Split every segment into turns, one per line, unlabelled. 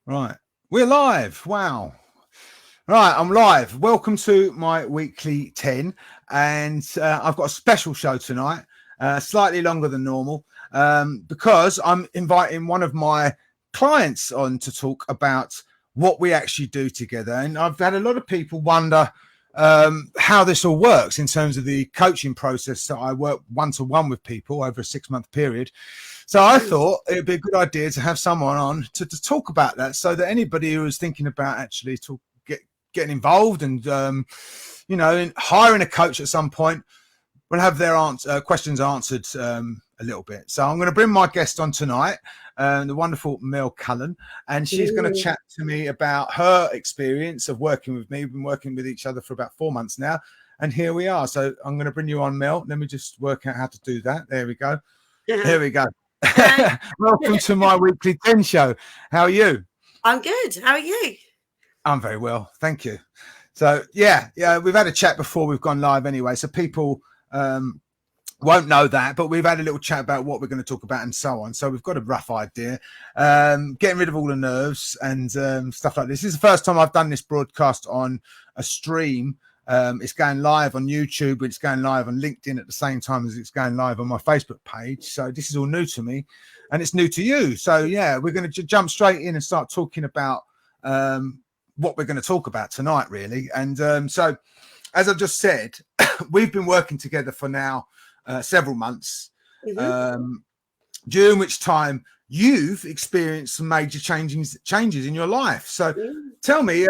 Right. We're live. Wow. Right, I'm live. Welcome to my weekly 10. And I've got a special show tonight, slightly longer than normal, because I'm inviting one of my clients on to talk about what we actually do together. And I've had a lot of people wonder how this all works in terms of the coaching process. So I work one-to-one with people over a 6-month period. So I thought it'd be a good idea to have someone on to talk about that, so that anybody who is thinking about actually getting involved and in hiring a coach at some point will have their questions answered a little bit. So I'm going to bring my guest on tonight, the wonderful Mel Cullen, and she's going to chat to me about her experience of working with me. We've been working with each other for about 4 months now, and here we are. So I'm going to bring you on, Mel. Let me just work out how to do that. There we go. Here we go. Welcome to my Weekly 10 show. How are you?
I'm good. How are you?
I'm very well, thank you. So yeah, we've had a chat before we've gone live anyway, so people won't know that, but we've had a little chat about what we're going to talk about and so on. So we've got a rough idea. Getting rid of all the nerves and stuff like this. This is the first time I've done this broadcast on a stream. It's going live on YouTube, but it's going live on LinkedIn at the same time as it's going live on my Facebook page. So this is all new to me, and it's new to you. So yeah, we're going to jump straight in and start talking about what we're going to talk about tonight, really. And so, as I just said, we've been working together for now several months, during which time you've experienced some major changes in your life. So tell me,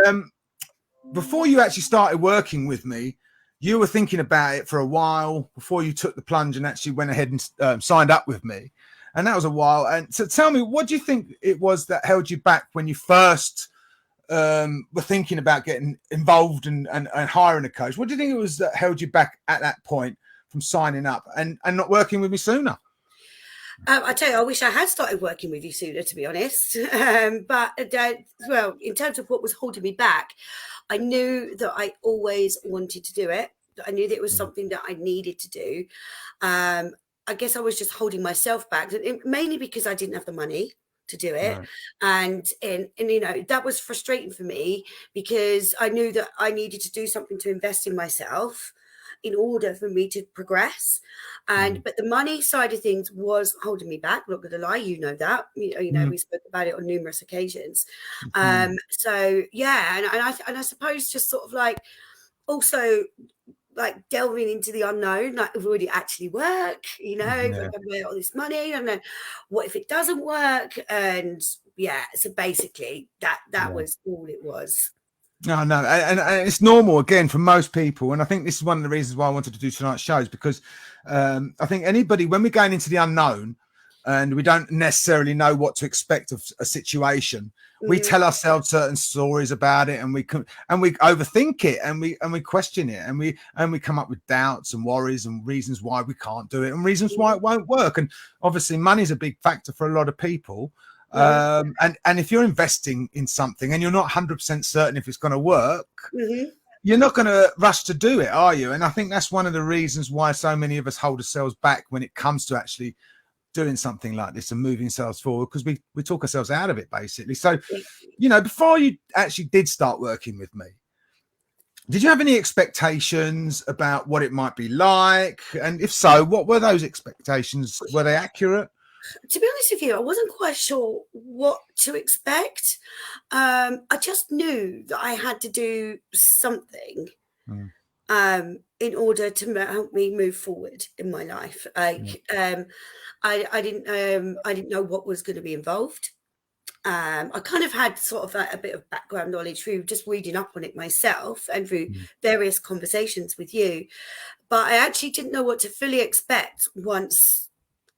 before you actually started working with me, you were thinking about it for a while before you took the plunge and actually went ahead and signed up with me. And that was a while. And so tell me, what do you think it was that held you back when you first were thinking about getting involved and hiring a coach? What do you think it was that held you back at that point from signing up and not working with me sooner?
I tell you, I wish I had started working with you sooner, to be honest. But in terms of what was holding me back, I knew that I always wanted to do it. I knew that it was something that I needed to do. I guess I was just holding myself back, mainly because I didn't have the money to do it. Right. And that was frustrating for me, because I knew that I needed to do something to invest in myself in order for me to progress. But the money side of things was holding me back. I'm not going to lie, you know that. We spoke about it on numerous occasions. So yeah, and I suppose just sort of like also like delving into the unknown, like, would it actually work? Like, I've made all this money, and then what if it doesn't work? And yeah, so basically that was all it was.
No, and it's normal again for most people, and I think this is one of the reasons why I wanted to do tonight's show, is because I think anybody, when we're going into the unknown and we don't necessarily know what to expect of a situation, we tell ourselves certain stories about it, and we overthink it, and we question it, and we come up with doubts and worries and reasons why we can't do it and reasons why it won't work. And obviously money is a big factor for a lot of people. And if you're investing in something and you're not 100% certain if it's going to work, you're not going to rush to do it, are you? And I think that's one of the reasons why so many of us hold ourselves back when it comes to actually doing something like this and moving ourselves forward, because we talk ourselves out of it, basically. So, before you actually did start working with me, did you have any expectations about what it might be like? And if so, what were those expectations? Were they accurate?
To be honest with you, I wasn't quite sure what to expect. I just knew that I had to do something in order to help me move forward in my life. I didn't know what was going to be involved. I kind of had sort of a bit of background knowledge through just reading up on it myself and through various conversations with you, but I actually didn't know what to fully expect once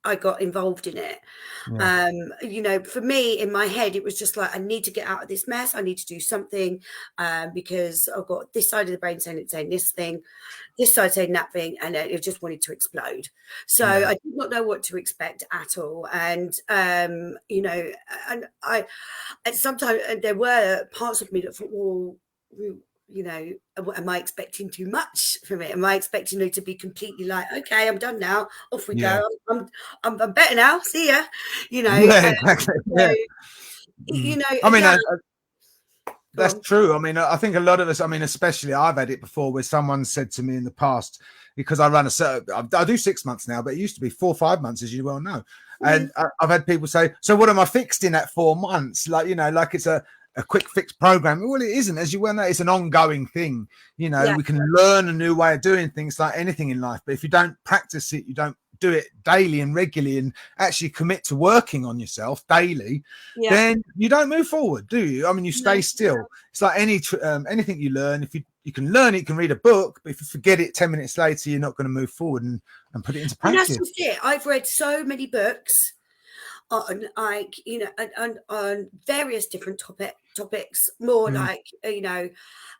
I got involved in it. For me, in my head, it was just like, I need to get out of this mess. I need to do something, because I've got this side of the brain saying this thing, this side saying that thing, and it just wanted to explode. So I did not know what to expect at all. And, and sometimes there were parts of me that thought, well, am I expecting too much from it? Am I expecting it to be completely like, okay, I'm done now, off we go. I'm better now. See ya.
Exactly.
you know,
I mean,
yeah, go
that's
on.
true. I mean, I think a lot of us, I mean, especially I've had it before where someone said to me in the past, because I run a certain, I do 6 months now, but it used to be 4 or 5 months, as you well know. And I've had people say, so what am I fixed in that 4 months? Like, you know, like it's a quick fix program. Well, it isn't, as you well know, it's an ongoing thing. You know,
Yeah,
we can learn a new way of doing things like anything in life. But if you don't practice it, you don't do it daily and regularly and actually commit to working on yourself daily,
yeah.
then you don't move forward, do you? I mean, you stay
No.
still. It's like anything you learn. If you can learn it, you can read a book, but if you forget it 10 minutes later, you're not going to move forward and put it into
And that's
practice.
just it. I've read so many books on, like, you know, on various different topics, more like, you know,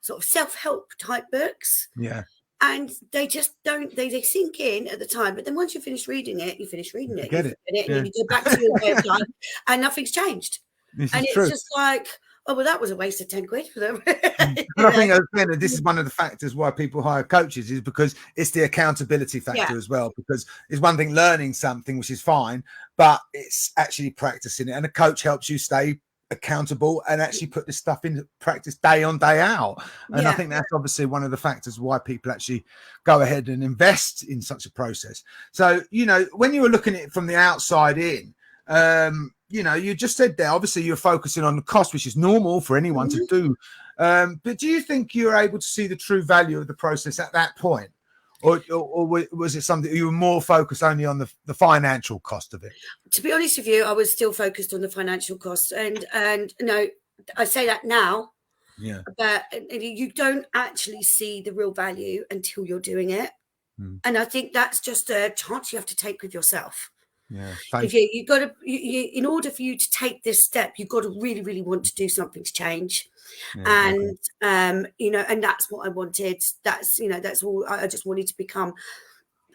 sort of self-help type books.
Yeah,
And they just don't, they sink in at the time. But then once you finish reading it, you
forget
forget
it.
it, and
Yeah.
then you go back to your way of life and nothing's changed.
This
And
is
it's
true.
just like, oh, well, that was a waste of 10 quid for them.
But I think again, this is one of the factors why people hire coaches, is because it's the accountability factor as well. Because it's one thing learning something, which is fine, but it's actually practicing it, and a coach helps you stay accountable and actually put this stuff into practice day on, day out. And I think that's obviously one of the factors why people actually go ahead and invest in such a process. So, you know, when you were looking at it from the outside in, you know, you just said there, obviously you're focusing on the cost, which is normal for anyone to do. But do you think you're able to see the true value of the process at that point? Or was it something you were more focused only on the financial cost of it?
To be honest with you, I was still focused on the financial costs. And no, I say that now,
Yeah.
but you don't actually see the real value until you're doing it. And I think that's just a chance you have to take with yourself.
Yeah.
If you got to, in order for you to take this step, you've got to really, really want to do something to change. And you know, and that's what I wanted. That's, you know, that's all. I just wanted to become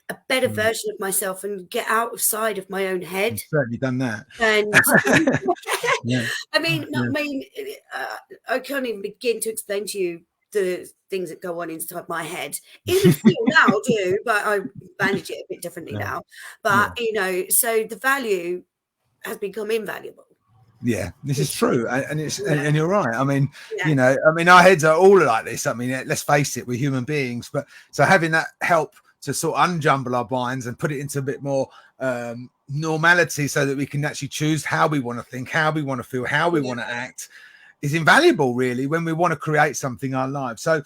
a better version of myself and get outside of my own head.
You've certainly done that.
And
Yeah.
I mean, I can't even begin to explain to you the things that go on inside my head. Even still now I do, but I manage it a bit differently now. But you know, so the value has become invaluable.
Yeah, this is true, and it's and you're right. I mean,
Yeah.
you know, I mean, our heads are all like this. I mean, let's face it, we're human beings. But so having that help to sort of unjumble our minds and put it into a bit more normality, so that we can actually choose how we want to think, how we want to feel, how we want to act, is invaluable, really, when we want to create something in our lives. So,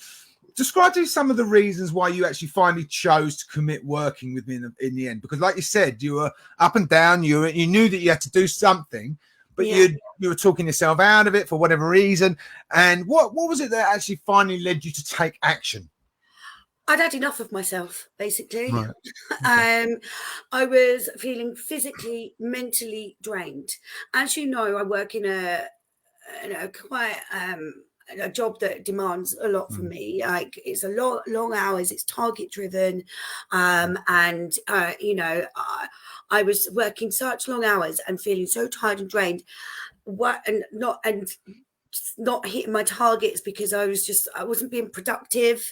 describe to me some of the reasons why you actually finally chose to commit working with me in the end. Because, like you said, you were up and down. You knew that you had to do something, but you were talking yourself out of it for whatever reason. And what was it that actually finally led you to take action?
I'd had enough of myself, basically.
Right. Okay.
I was feeling physically, mentally drained. As you know, I work in a quite a job that demands a lot from me. Like, it's a long hours, it's target driven, and you know, I was working such long hours and feeling so tired and drained. Not hitting my targets because I wasn't being productive,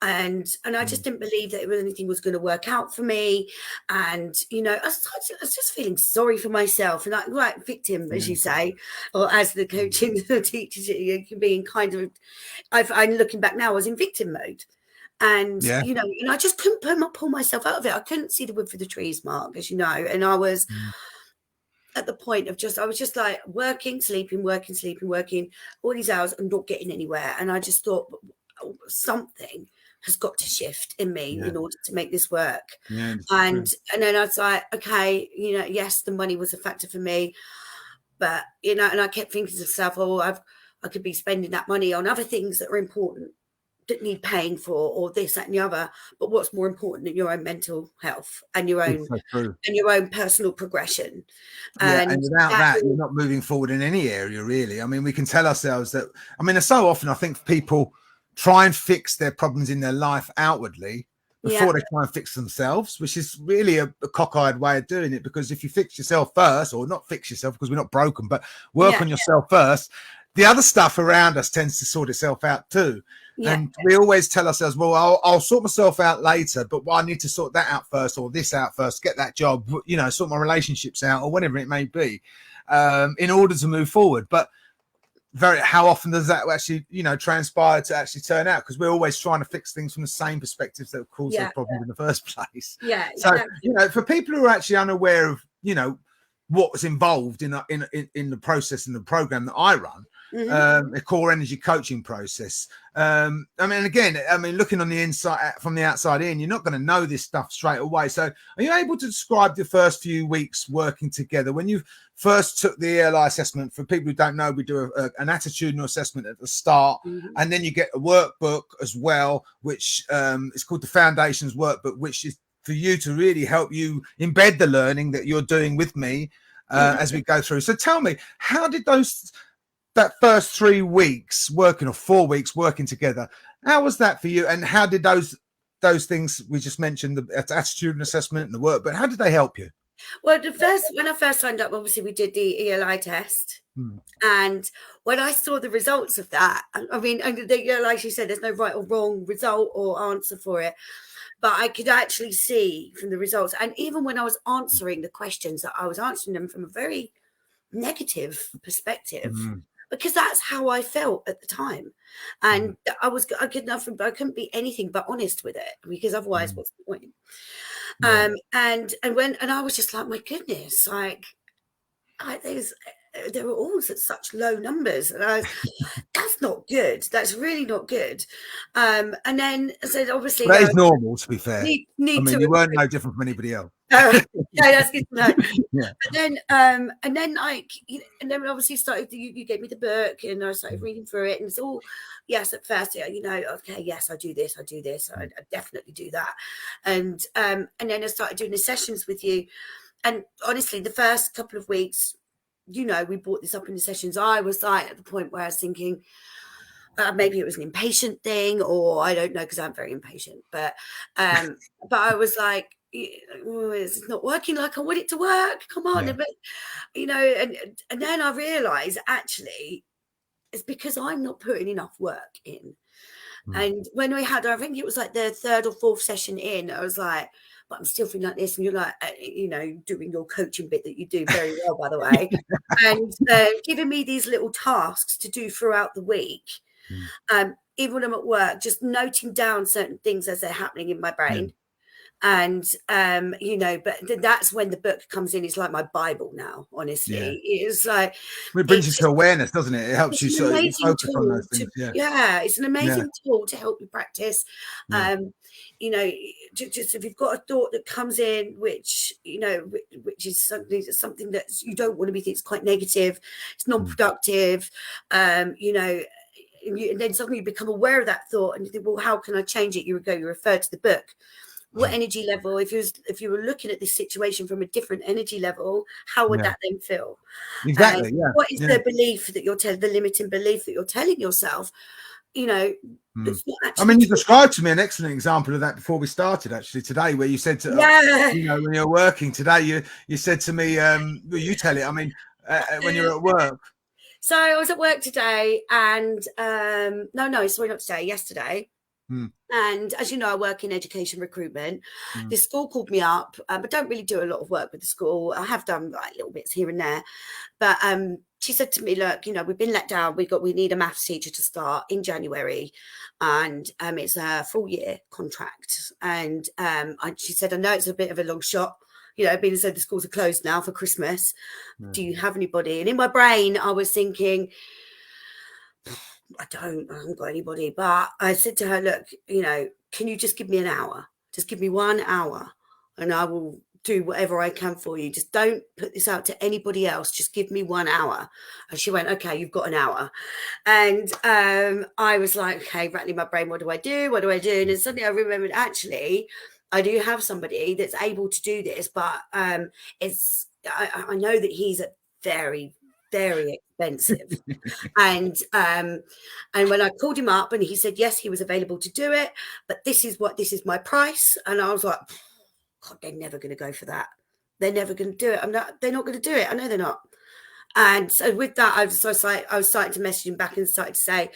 and I just didn't believe that anything was going to work out for me. And you know, I was just feeling sorry for myself, and like victim, as you say, or as the coaching teaches you can be in kind of. I'm looking back now, I was in victim mode. And you know, and I just couldn't pull myself out of it. I couldn't see the wood for the trees, Mark, as you know, and I was at the point of I was just like working, sleeping, all these hours and not getting anywhere. And I just thought something has got to shift in me in order to make this work. And then I was like, okay, you know, yes, the money was a factor for me, but you know, and I kept thinking to myself, oh, I could be spending that money on other things that are important, that need paying for, or this, that, and the other. But what's more important than your own mental health and your own personal progression?
And without that, you're not moving forward in any area, really. I mean, we can tell ourselves that. I mean, so often I think people try and fix their problems in their life outwardly before they try and fix themselves, which is really a cockeyed way of doing it. Because if you fix yourself first, or not fix yourself because we're not broken, but work on yourself first, the other stuff around us tends to sort itself out too.
Yeah.
And we always tell ourselves, well, I'll sort myself out later, but I need to sort that out first, or this out first, get that job, you know, sort my relationships out, or whatever it may be, in order to move forward. But how often does that actually, you know, transpire to actually turn out? Because we're always trying to fix things from the same perspectives that have caused those problems in the first place.
Yeah.
So,
Exactly.
you know, for people who are actually unaware of, you know, what was involved in the process and the program that I run, a core energy coaching process. I mean, again, looking on the inside from the outside in, you're not going to know this stuff straight away. So are you able to describe the first few weeks working together when you first took the ELI assessment? For people who don't know, we do an attitudinal assessment at the start, and then you get a workbook as well, which is called the Foundations Workbook, which is for you to really help you embed the learning that you're doing with me as we go through. So tell me, how did that first 3 weeks working, or 4 weeks working together, how was that for you? And how did those things we just mentioned, the attitude and assessment and the work, but how did they help you?
Well, when I first signed up, obviously we did the ELI test. And when I saw the results of that, I mean, like you said, there's no right or wrong result or answer for it. But I could actually see from the results. And even when I was answering the questions, that I was answering them from a very negative perspective, because that's how I felt at the time. And I couldn't be anything but honest with it, because otherwise what's the point? And I was just like, my goodness, like they were all at such low numbers, and that's not good. That's really not good. And then I said, obviously,
that is normal, to be fair.
Need
I mean, you weren't no different from anybody else.
Yeah, that's good to know.
Yeah.
And then obviously started. You gave me the book, and I started reading through it, and it's all yes at first. You know, okay, yes, I do this. I definitely do that, and then I started doing the sessions with you. And honestly, the first couple of weeks, you know, we brought this up in the sessions. I was like at the point where I was thinking, maybe it was an impatient thing, or I don't know, because I'm very impatient. But I was like, it's not working like I want it to work. Come on, but you know, and then I realised actually it's because I'm not putting enough work in. And when we had, I think it was like the third or fourth session in, I was like, but I'm still feeling like this. And you're like, you know, doing your coaching bit that you do very well, by the way, and giving me these little tasks to do throughout the week. Even when I'm at work, just noting down certain things as they're happening in my brain. And you know, but that's when the book comes in. It's like my Bible now, honestly. It's like,
it brings you to awareness, doesn't it? It helps you sort of focus on those things.
It's an amazing tool to help you practice. You know, just if you've got a thought that comes in, which you know, which is something that you don't want to be thinking, it's quite negative, it's non-productive, you know, and then suddenly you become aware of that thought, and you think, well, how can I change it? You refer to the book. What energy level, if you were looking at this situation from a different energy level, how would that then feel?
Exactly.
What is the belief that you're telling, the limiting belief that you're telling yourself? You know, it's not actually.
I mean, you described to me an excellent example of that before we started, actually, today, where you said to you know, when you're working today, you said to me, well, you tell it. I mean, when you're at work.
So I was at work today, and sorry, not today, yesterday. And as you know, I work in education recruitment. The school called me up, but don't really do a lot of work with the school. I have done like little bits here and there. But she said to me, look, you know, we've been let down. We need a maths teacher to start in January. And it's a full year contract. And she said, I know it's a bit of a long shot, you know, being said the schools are closed now for Christmas. Do you have anybody? And in my brain, I was thinking, I haven't got anybody. But I said to her, look, you know, can you just give me an hour? Just give me 1 hour, and I will do whatever I can for you. Just don't put this out to anybody else. Just give me 1 hour. And she went, okay, you've got an hour. And I was like, okay, rattling my brain, what do I do? What do I do? And then suddenly I remembered, actually, I do have somebody that's able to do this, but I know that he's a very, very expensive. And when I called him up and he said yes, he was available to do it, but this is my price. And I was like, God, they're never going to go for that. They're never going to do it. They're not going to do it. I know they're not. And so with that, I was starting to message him back and started to say,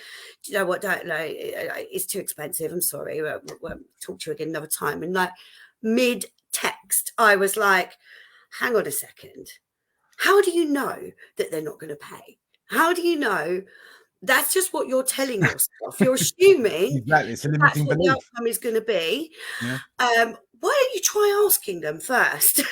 do you know what, don't know, it's too expensive. I'm sorry. We'll talk to you again another time. And like mid text, I was like, hang on a second. How do you know that they're not going to pay? How do you know? That's just what you're telling yourself. You're assuming
Exactly. It's a
that's
limiting
what the
belief.
outcome is going to be.
Yeah.
Why don't you try asking them first?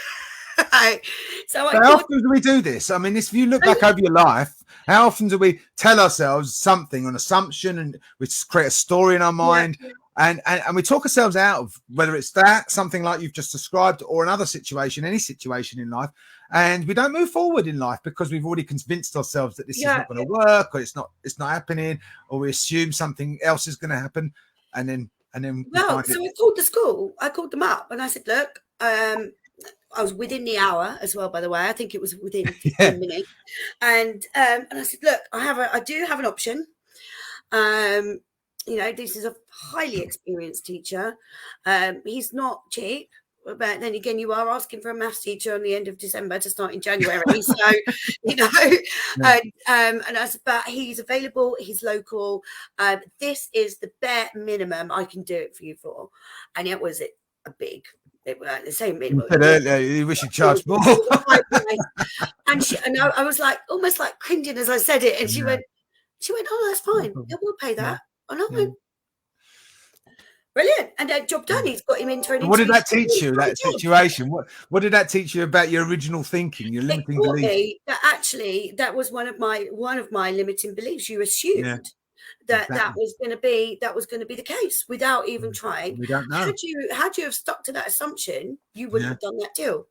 So
how often do we do this? I mean, if you look back over your life, how often do we tell ourselves something, an assumption, and we create a story in our mind, and we talk ourselves out of whether it's that, something like you've just described, or another situation, any situation in life, and we don't move forward in life because we've already convinced ourselves that this is not going to work, or it's not happening, or we assume something else is going to happen, and then
well, so I called the school. I called them up and I said, look, I was within the hour as well, by the way. I think it was within 15 minutes. And I said, look, I do have an option. You know, this is a highly experienced teacher. He's not cheap. But then again, you are asking for a maths teacher on the end of December to start in January. So, you know, and I said, but he's available, he's local. This is the bare minimum I can do it for you for. And it was a big, it was the same minimum.
You wish you charged more.
And I was like, almost like cringing as I said it. And she went, oh, that's fine. Yeah, we'll pay that. And I went, brilliant. And that job done. He's got him into an interview.
What did that teach you, that situation? What did that teach you about your original thinking, your limiting beliefs?
That actually, that was one of my limiting beliefs. You assumed that was going to be the case without even trying.
We don't know.
Had you have stuck to that assumption, you wouldn't have done that deal.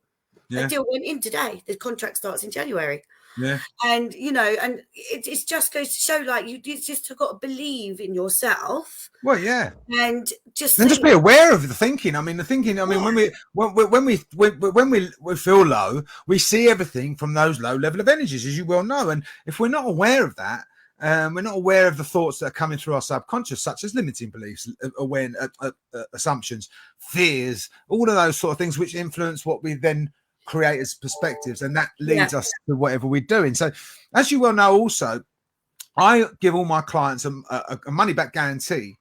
That deal went in today. The contract starts in January.
Yeah.
And you know, and it just goes to show, like, you just got to believe in yourself.
Well, yeah.
And just
be aware of the thinking. I mean, the thinking. I mean, when we feel low, we see everything from those low level of energies, as you well know. And if we're not aware of that, we're not aware of the thoughts that are coming through our subconscious, such as limiting beliefs, assumptions, fears, all of those sort of things, which influence what we then create as perspectives, and that leads us to whatever we're doing. So, as you well know, also, I give all my clients a money back guarantee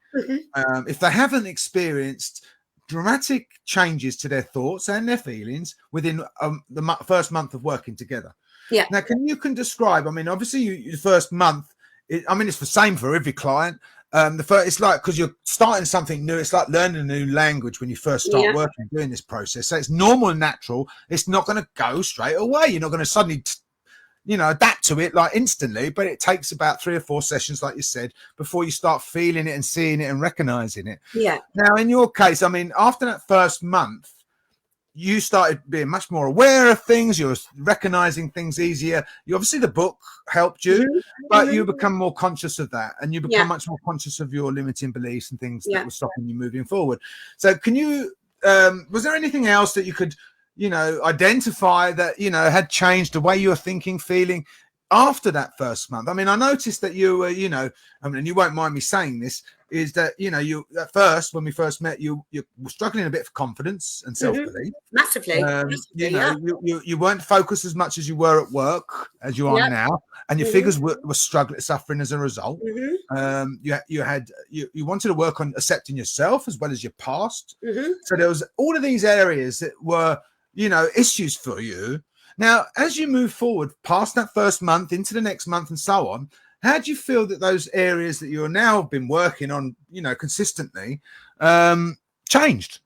if they haven't experienced dramatic changes to their thoughts and their feelings within the first month of working together.
Yeah.
Now, can describe? I mean, obviously, the first month. It's the same for every client. It's like, because you're starting something new. It's like learning a new language when you first start working, doing this process. So it's normal and natural. It's not going to go straight away. You're not going to suddenly, adapt to it like instantly. But it takes about 3 or 4 sessions, like you said, before you start feeling it and seeing it and recognizing it.
Yeah.
Now, in your case, I mean, after that first month, you started being much more aware of things. You're recognizing things easier. Obviously the book helped you, but you become more conscious of that, and you become much more conscious of your limiting beliefs and things that were stopping you moving forward. So can you, was there anything else that you could, identify that, had changed the way you were thinking, feeling after that first month? I mean, I noticed that you were, and you won't mind me saying this, is that, you at first, when we first met, you were struggling a bit for confidence and self-belief.
Massively.
You weren't focused as much as you were at work as you are now, and your figures were suffering as a result. You wanted to work on accepting yourself as well as your past. So there was all of these areas that were, issues for you. Now, as you move forward past that first month into the next month and so on, how do you feel that those areas that you're now been working on, consistently, changed?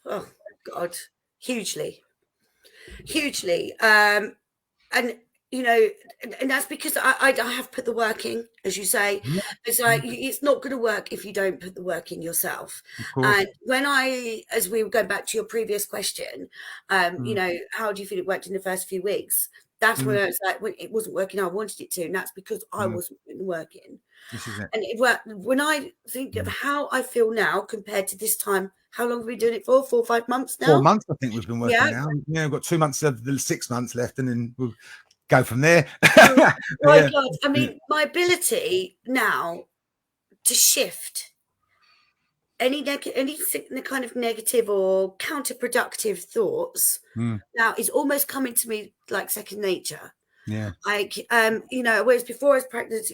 Oh God, hugely. And and that's because I have put the work in, as you say. It's like, it's not going to work if you don't put the work in yourself. And as we were going back to your previous question, how do you feel it worked in the first few weeks? That's when it's like, when it wasn't working, I wanted it to, and that's because I wasn't working.
This is it.
And when I think of how I feel now compared to this time, how long have we been doing it for? 4 or 5 months now?
4 months, I think we've been working now. We've got 2 months of the 6 months left, and then we'll go from there.
God. I mean, my ability now to shift any kind of negative or counterproductive thoughts now is almost coming to me like second nature.
Yeah.
Like, whereas before I was pregnant,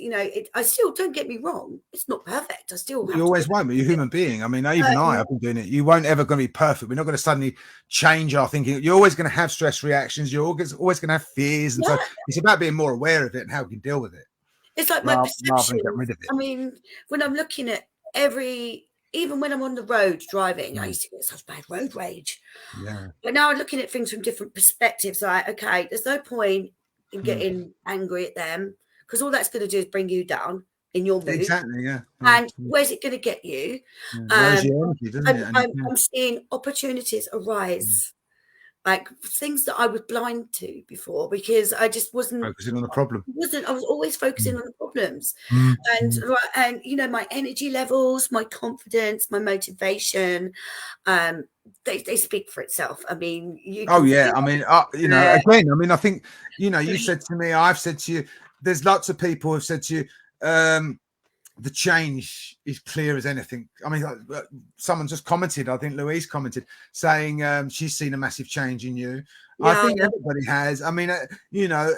I still, don't get me wrong, it's not perfect. I still have
You
to
always
do
won't, but you're a human being. I mean, even
it.
I've been doing it. You won't ever going to be perfect. We're not going to suddenly change our thinking. You're always going to have stress reactions. You're always going to have fears. And so it's about being more aware of it and how we can deal with it.
It's like my
Rather than
perception.
getting rid of it.
I mean, when I'm looking at even when I'm on the road driving, I used to get such bad road rage.
Yeah.
But now I'm looking at things from different perspectives. Like, okay, there's no point in getting angry at them, because all that's going to do is bring you down in your mood.
Exactly. Yeah.
And where's it going to get you?
Lowers your energy, doesn't it?
I'm seeing opportunities arise, like things that I was blind to before, because I just wasn't
focusing on the problem.
I was always focusing on the problems. And my energy levels, my confidence, my motivation, they speak for itself. I mean,
I mean, again, I mean, I think, you said to me, I've said to you, there's lots of people who have said to you, the change is clear as anything. I mean, someone just commented, I think Louise commented, saying she's seen a massive change in you. I think everybody has. I mean,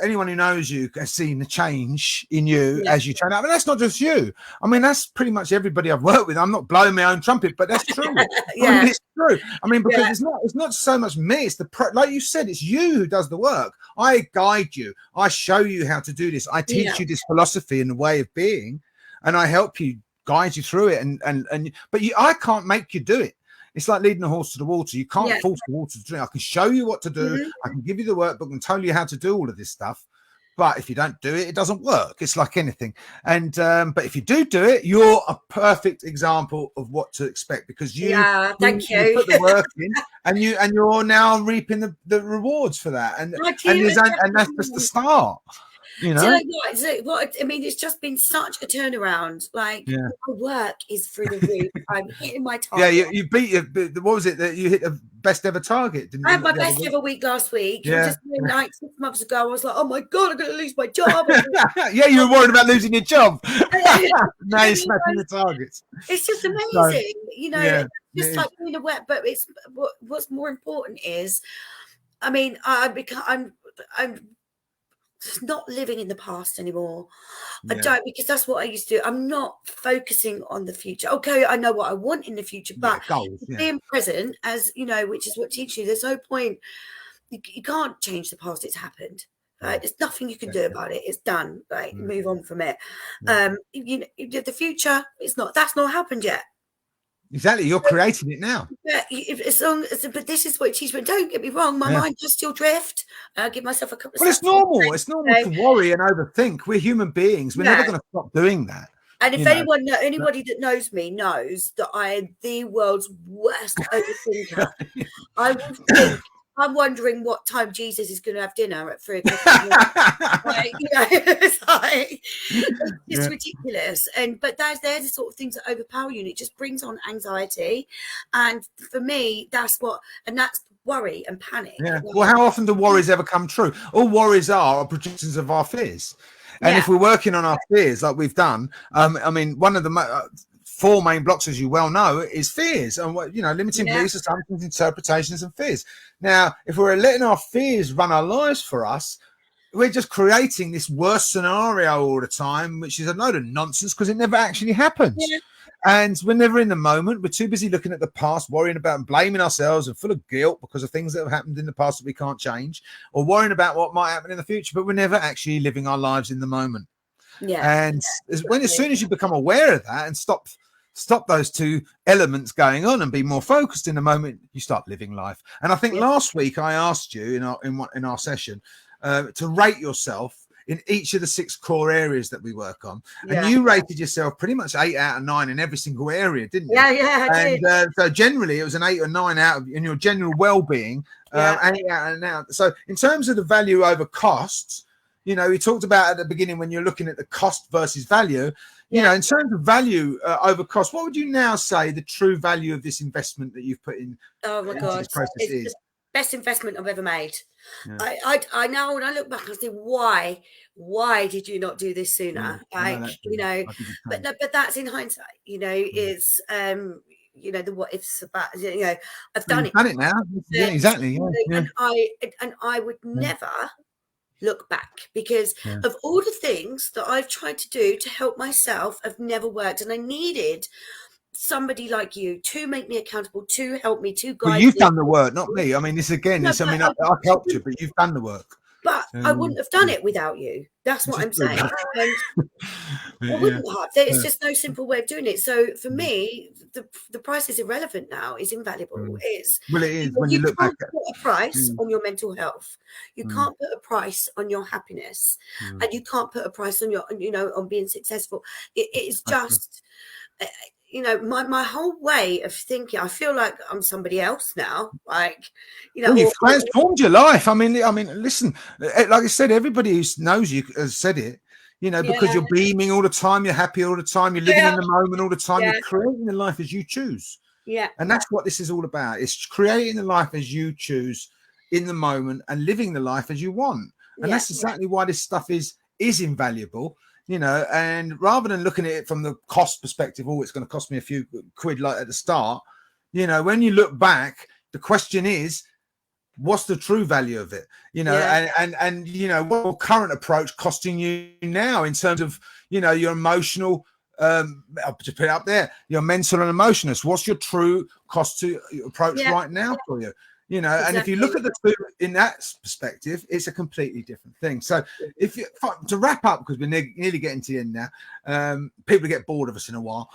anyone who knows you has seen the change in you as you turn up. And that's not just you. I mean, that's pretty much everybody I've worked with. I'm not blowing my own trumpet, but that's true. I mean, it's true. I mean, because it's not so much me. It's like you said, it's you who does the work. I guide you. I show you how to do this. I teach you this philosophy and the way of being. And I help you, guide you through it, but I can't make you do it. It's like leading a horse to the water. You can't force the water to drink. I can show you what to do. I can give you the workbook and tell you how to do all of this stuff. But if you don't do it, it doesn't work. It's like anything. And but if you do it, you're a perfect example of what to expect, because you put the work in, and you're now reaping the rewards for that. And that's just the start.
What I mean, it's just been such a turnaround. Like, my work is through the roof. I'm hitting my target.
Yeah, you beat what was it that you hit the best ever target? Didn't you?
I had my best ever week last week. Just like 6 months ago, I was like, oh my God, I'm going to lose my job.
You were worried about losing your job. Now you're smashing the targets.
It's just amazing. Just like being aware. But it's what's more important is, I mean, I'm just not living in the past anymore. I don't, because that's what I used to do. I'm not focusing on the future. Okay, I know what I want in the future, but being present, as you know, which is what teaches you. There's no point. You can't change the past. It's happened. Right? There's nothing you can do about it. It's done. Right? Move on from it. The future is not. That's not happened yet.
Exactly, you're creating it now.
But this is what it teaches me. Don't get me wrong, my mind does still drift. I give myself a couple of.
Well, it's normal. It's normal to worry and overthink. We're human beings. We're never going to stop doing that.
And if anybody that knows me knows that I am the world's worst overthinker. I will think. I'm wondering what time Jesus is going to have dinner at 3 o'clock. It's ridiculous. But they're the sort of things that overpower you, and it just brings on anxiety. And for me, that's worry and panic.
Yeah. Well, how often do worries ever come true? All worries are projections of our fears. And if we're working on our fears like we've done, I mean, one of the 4 main blocks, as you well know, is fears and limiting beliefs, assumptions, interpretations, and fears. Now, if we're letting our fears run our lives for us, we're just creating this worst scenario all the time, which is a load of nonsense because it never actually happens. And we're never in the moment. We're too busy looking at the past, worrying about and blaming ourselves and full of guilt because of things that have happened in the past that we can't change, or worrying about what might happen in the future, but we're never actually living our lives in the moment. And as soon as you become aware of that and stop those 2 elements going on and be more focused in the moment, you start living life. And I think last week I asked you in our session to rate yourself in each of the 6 core areas that we work on, and you rated yourself pretty much 8 out of 9 in every single area, didn't you?
I
did. So generally it was an 8 or 9 out of in your general well-being, 8 out of 9. So in terms of the value over costs, we talked about at the beginning when you're looking at the cost versus value. In terms of value over cost, what would you now say the true value of this investment that you've put in?
Oh my God, it's the best investment I've ever made. I now, when I look back, I say, why did you not do this sooner? But that's in hindsight. It's the what ifs about. I've done it.
Done it now. Yeah, exactly.
And I would never look back, because
Yeah.
of all the things that I've tried to do to help myself have never worked, and I needed somebody like you to make me accountable, to help me, to
Well,
guide
you've
me.
done the work, not me. I mean, this again,
No,
this, I mean, I've helped you, but you've done the work.
I wouldn't have done it without you. That's
Which
what
is
I'm
good.
saying. And I
Yeah.
wouldn't have. There's just no simple way of doing it. So for
Mm.
me, the price is irrelevant now. It's invaluable.
Mm.
It's,
Well, it
you
is
know,
when you
you
look back
can't
at.
put a price
Mm.
on your mental health. You
Mm.
can't put a price on your happiness,
Mm.
and you can't put a price on your, on being successful. It's just, my whole way of thinking. I feel like I'm somebody else now. Like,
Well, you've
or
transformed your life. I mean, listen, like I said, everybody who knows you has said it. Because
yeah,
you're beaming all the time, you're happy all the time, you're living
yeah,
in the moment all the time,
yeah,
you're creating the life as you choose.
yeah,
And that's what this is all about. It's creating the life as you choose in the moment and living the life as you want. And
yeah,
that's exactly why this stuff is invaluable, and rather than looking at it from the cost perspective, oh, it's going to cost me a few quid like at the start, when you look back, the question is, what's the true value of it?
yeah,
And what current approach costing you now in terms of, your emotional, I'll just put it up there, your mental and emotional. What's your true cost to approach
yeah,
right now for you? And if you look
exactly.
at the two in that perspective, it's a completely different thing. So to wrap up, because we're nearly getting to the end now, people get bored of us in a while.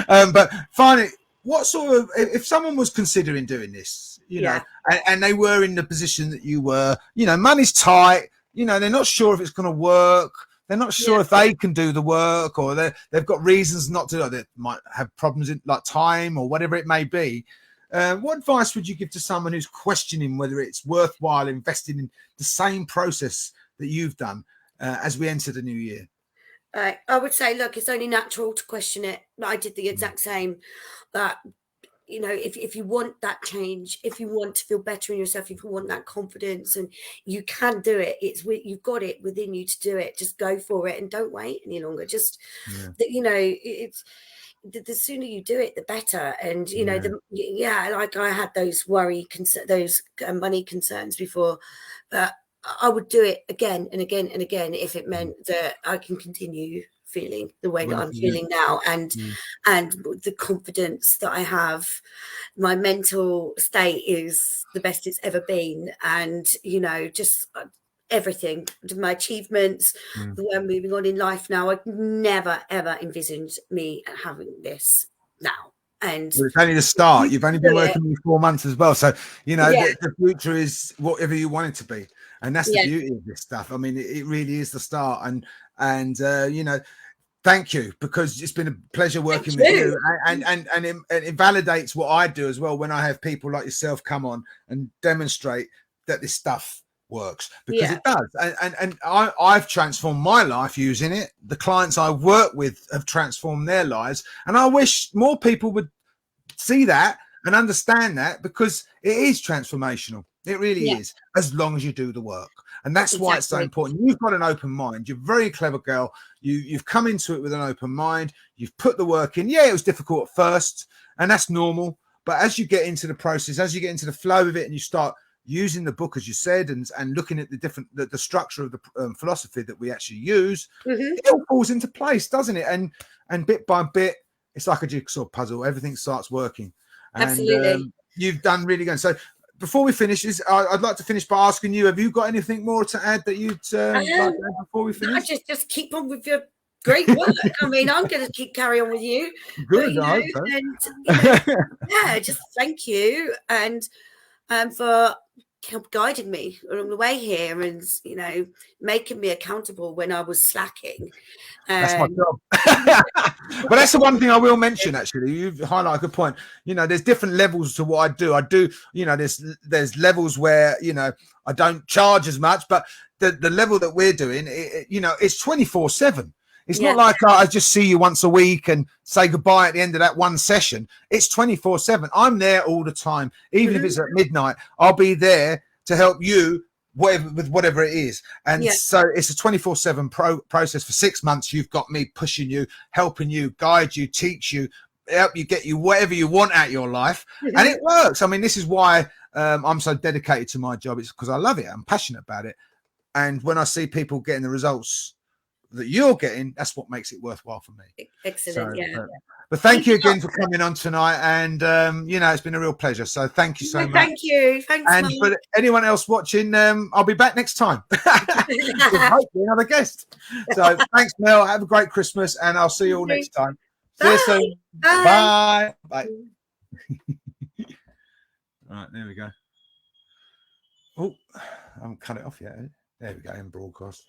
But finally, what sort of, if someone was considering doing this,
Yeah,
and they were in the position that you were, money's tight, they're not sure if it's going to work. They're not sure
yeah.
if they can do the work, or they've got reasons not to. They might have problems in like time or whatever it may be. What advice would you give to someone who's questioning whether it's worthwhile investing in the same process that you've done as we enter the new year?
I would say, look, it's only natural to question it. I did the exact same. But if you want that change, if you want to feel better in yourself, if you want that confidence, and you can do it, you've got it within you to do it. Just go for it and don't wait any longer. Just that, it's the sooner you do it, the better. And like I had those those money concerns before, but I would do it again and again and again if it meant that I can continue feeling the way that I'm feeling now, and the confidence that I have. My mental state is the best it's ever been, and just everything, my achievements, the way I'm moving on in life now. I'd never ever envisioned me having this now. And
Well, it's only the start. You've only been
do it.
working with 4 months as well. So,
Yeah,
the future is whatever you want it to be. And that's the
yeah.
beauty of this stuff. I mean, it really is the start. And thank you, because it's been a pleasure working
Thank
with
you.
you. And it validates what I do as well when I have people like yourself come on and demonstrate that this stuff works, because
Yeah,
it does. And I've transformed my life using it. The clients I work with have transformed their lives, and I wish more people would see that and understand that, because it is transformational. It really
yeah,
is, as long as you do the work. And that's why it's so
exactly.
important. You've got an open mind. You're a very clever girl. You've come into it with an open mind. You've put the work in. Yeah, it was difficult at first, and that's normal. But as you get into the process, as you get into the flow of it, and you start using the book, as you said, and looking at the structure of the philosophy that we actually use, it all falls into place, doesn't it? And bit by bit, it's like a jigsaw puzzle. Everything starts working, and
Absolutely.
you've done really good. So before we finish this, I'd like to finish by asking you: have you got anything more to add that you'd like to add before we
No,
finish?
just keep on with your great work. I mean, I'm going to carry on with you, but
Good, I hope so.
and yeah, just thank you, and for guiding me along the way here, and making me accountable when I was slacking.
That's my job. But that's the one thing I will mention, actually. You've highlighted a good point. There's different levels to what I do. There's levels where, I don't charge as much, but the level that we're doing, it's 24/7. It's not like I just see you once a week and say goodbye at the end of that one session. It's 24/7. I'm there all the time. Even if it's at midnight, I'll be there to help you whatever it is. And so it's a 24/7 process. For 6 months, you've got me pushing you, helping you, guide you, teach you, help you get you whatever you want out of your life. And it works. I mean, this is why I'm so dedicated to my job. It's because I love it. I'm passionate about it. And when I see people getting the results that you're getting, that's what makes it worthwhile for me.
Excellent.
But thank you again for coming on tonight. And, it's been a real pleasure. So thank you so much.
Thank you. Thanks,
and
Mark.
for anyone else watching, I'll be back next time. Hopefully another guest. So thanks, Mel. Have a great Christmas, and I'll see you all next time. See you soon. Bye. Bye. Right, there we go. Oh, I haven't cut it off yet. There we go, in broadcast.